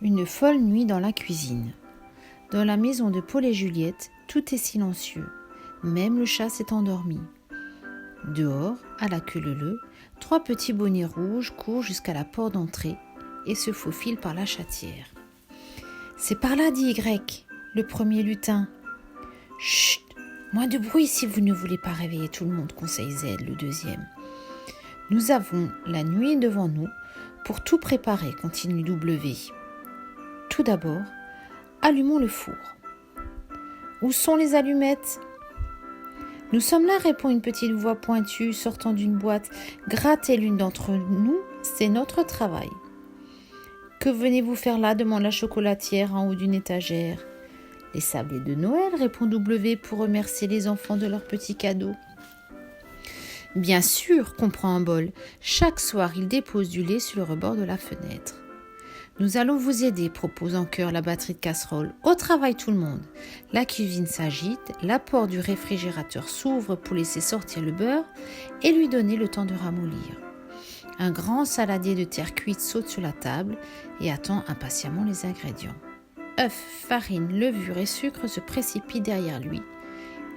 Une folle nuit dans la cuisine. Dans la maison de Paul et Juliette, tout est silencieux. Même le chat s'est endormi. Dehors, à la queue leu-leu, 3 petits bonnets rouges courent jusqu'à la porte d'entrée et se faufilent par la chatière. « C'est par là, dit Y, le premier lutin. »« Chut, moins de bruit si vous ne voulez pas réveiller tout le monde, conseille Z, le deuxième. »« Nous avons la nuit devant nous pour tout préparer, continue W. Tout d'abord, allumons le four. »« Où sont les allumettes ?»« Nous sommes là, répond une petite voix pointue sortant d'une boîte. Gratter l'une d'entre nous, c'est notre travail. »« Que venez-vous faire là ?» demande la chocolatière en haut d'une étagère. « Les sablés de Noël, répond W pour remercier les enfants de leurs petits cadeaux. »« Bien sûr, comprend un bol. Chaque soir, il dépose du lait sur le rebord de la fenêtre. »« Nous allons vous aider, propose en chœur la batterie de casseroles. Au travail tout le monde. » La cuisine s'agite, la porte du réfrigérateur s'ouvre pour laisser sortir le beurre et lui donner le temps de ramollir. Un grand saladier de terre cuite saute sur la table et attend impatiemment les ingrédients. Œufs, farine, levure et sucre se précipitent derrière lui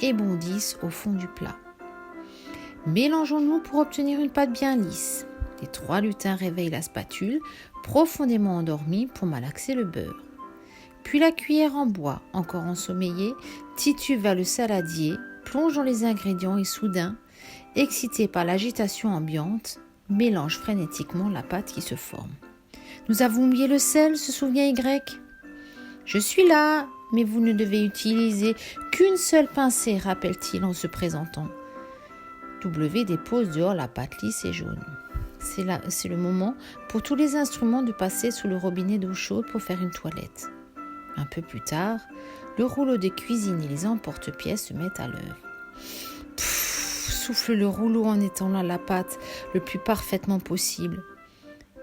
et bondissent au fond du plat. Mélangeons-nous pour obtenir une pâte bien lisse. Les 3 lutins réveillent la spatule, profondément endormie pour malaxer le beurre. Puis la cuillère en bois, encore ensommeillée, titube vers le saladier, plonge dans les ingrédients et soudain, excité par l'agitation ambiante, mélange frénétiquement la pâte qui se forme. « Nous avons oublié le sel, se souvient Y. »« Je suis là, mais vous ne devez utiliser qu'une seule pincée, rappelle-t-il en se présentant. » W dépose dehors la pâte lisse et jaune. C'est le moment pour tous les instruments de passer sous le robinet d'eau chaude pour faire une toilette. Un peu plus tard, le rouleau de cuisine et les emporte-pièces se mettent à l'œuvre. Souffle le rouleau en étendant la pâte le plus parfaitement possible.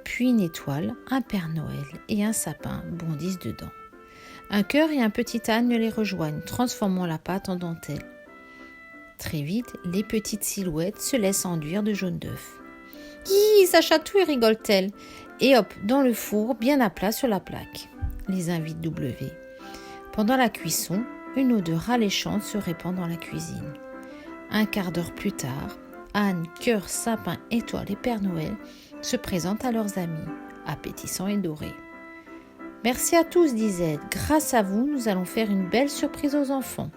Puis une étoile, un Père Noël et un sapin bondissent dedans. Un cœur et un petit âne les rejoignent, transformant la pâte en dentelle. Très vite, les petites silhouettes se laissent enduire de jaune d'œuf. « Hi, ça chatouille !» rigole-t-elle. Et hop, dans le four, bien à plat sur la plaque. Les invite W. Pendant la cuisson, une odeur alléchante se répand dans la cuisine. Un quart d'heure plus tard, Anne, cœur, sapin, étoile et Père Noël se présentent à leurs amis, appétissants et dorés. « Merci à tous, dit Z. Grâce à vous, nous allons faire une belle surprise aux enfants. »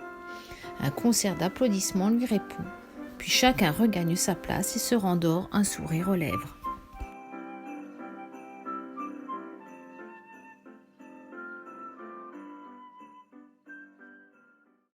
Un concert d'applaudissements lui répond. Puis chacun regagne sa place et se rendort un sourire aux lèvres.